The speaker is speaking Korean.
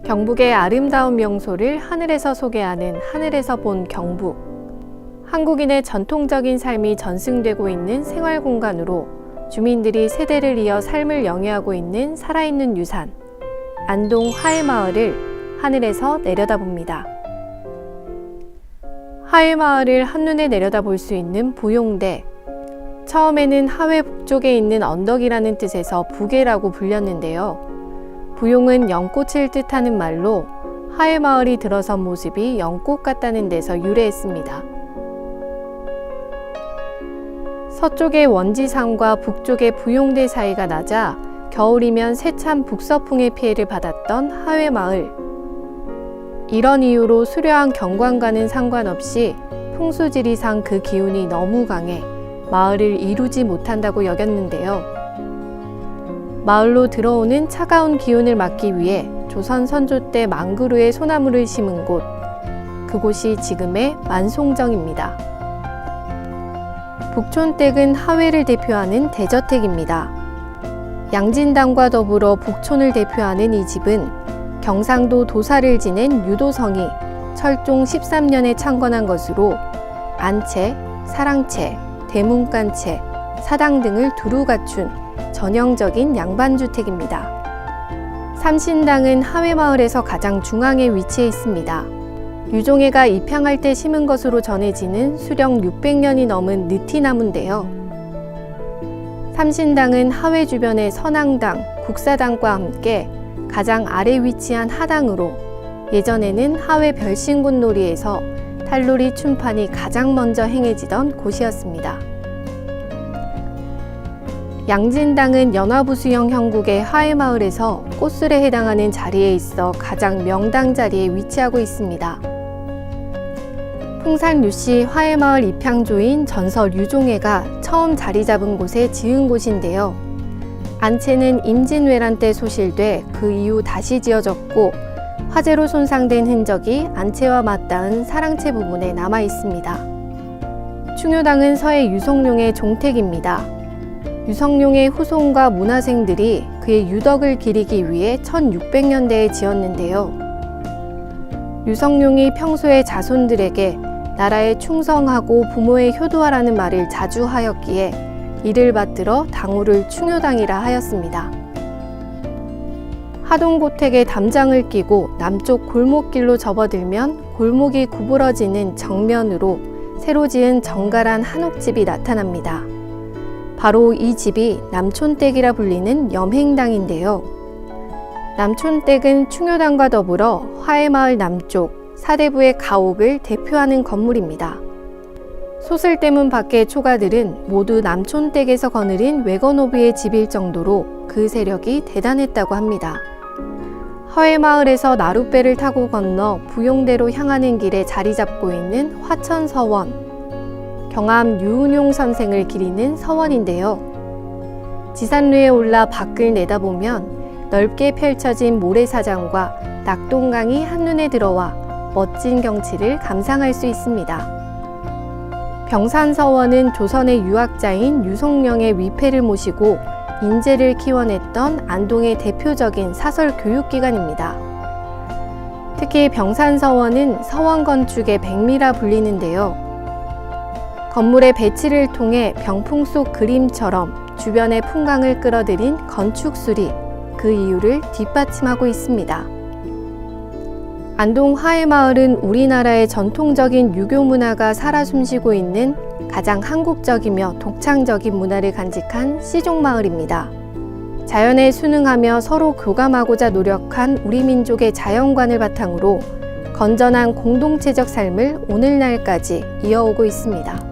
경북의 아름다운 명소를 하늘에서 소개하는 하늘에서 본 경북. 한국인의 전통적인 삶이 전승되고 있는 생활공간으로 주민들이 세대를 이어 삶을 영위하고 있는 살아있는 유산, 안동 화해마을을 하늘에서 내려다봅니다. 화해마을을 한눈에 내려다볼 수 있는 부용대. 처음에는 하회 북쪽에 있는 언덕이라는 뜻에서 부계라고 불렸는데요. 부용은 연꽃을 뜻하는 말로 화해마을이 들어선 모습이 연꽃 같다는 데서 유래했습니다. 서쪽의 원지산과 북쪽의 부용대 사이가 낮아 겨울이면 세찬 북서풍의 피해를 받았던 하회마을. 이런 이유로 수려한 경관과는 상관없이 풍수지리상 그 기운이 너무 강해 마을을 이루지 못한다고 여겼는데요. 마을로 들어오는 차가운 기운을 막기 위해 조선 선조 때 망그루에 소나무를 심은 곳, 그곳이 지금의 만송정입니다. 북촌댁은 하회를 대표하는 대저택입니다. 양진당과 더불어 북촌을 대표하는 이 집은 경상도 도사를 지낸 유도성이 철종 13년에 창건한 것으로 안채, 사랑채, 대문간채, 사당 등을 두루 갖춘 전형적인 양반주택입니다. 삼신당은 하회마을에서 가장 중앙에 위치해 있습니다. 유종애가 입향할 때 심은 것으로 전해지는 수령 600년이 넘은 느티나무인데요. 삼신당은 하회 주변의 선앙당, 국사당과 함께 가장 아래 위치한 하당으로 예전에는 하회 별신굿놀이에서 탈놀이 춤판이 가장 먼저 행해지던 곳이었습니다. 양진당은 연화부수형 형국의 화해마을에서 꽃술에 해당하는 자리에 있어 가장 명당 자리에 위치하고 있습니다. 풍산유씨 화해마을 입향조인 전설 유종애가 처음 자리 잡은 곳에 지은 곳인데요. 안채는 임진왜란 때 소실돼 그 이후 다시 지어졌고 화재로 손상된 흔적이 안채와 맞닿은 사랑채 부분에 남아 있습니다. 충효당은 서해 유성룡의 종택입니다. 유성룡의 후손과 문화생들이 그의 유덕을 기리기 위해 1600년대에 지었는데요. 유성룡이 평소에 자손들에게 나라에 충성하고 부모에 효도하라는 말을 자주 하였기에 이를 받들어 당호를 충효당이라 하였습니다. 하동고택에 담장을 끼고 남쪽 골목길로 접어들면 골목이 구부러지는 정면으로 새로 지은 정갈한 한옥집이 나타납니다. 바로 이 집이 남촌댁이라 불리는 염행당인데요. 남촌댁은 충효당과 더불어 화해마을 남쪽 사대부의 가옥을 대표하는 건물입니다. 소슬대문 밖의 초가들은 모두 남촌댁에서 거느린 외거노비의 집일 정도로 그 세력이 대단했다고 합니다. 화해마을에서 나룻배를 타고 건너 부용대로 향하는 길에 자리 잡고 있는 화천서원, 경암 유은용 선생을 기리는 서원인데요. 지산루에 올라 밖을 내다보면 넓게 펼쳐진 모래사장과 낙동강이 한눈에 들어와 멋진 경치를 감상할 수 있습니다. 병산서원은 조선의 유학자인 유성룡의 위패를 모시고 인재를 키워냈던 안동의 대표적인 사설 교육기관입니다. 특히 병산서원은 서원 건축의 백미라 불리는데요. 건물의 배치를 통해 병풍 속 그림처럼 주변의 풍광을 끌어들인 건축술이 그 이유를 뒷받침하고 있습니다. 안동 화해마을은 우리나라의 전통적인 유교 문화가 살아 숨쉬고 있는 가장 한국적이며 독창적인 문화를 간직한 시종마을입니다. 자연에 순응하며 서로 교감하고자 노력한 우리 민족의 자연관을 바탕으로 건전한 공동체적 삶을 오늘날까지 이어오고 있습니다.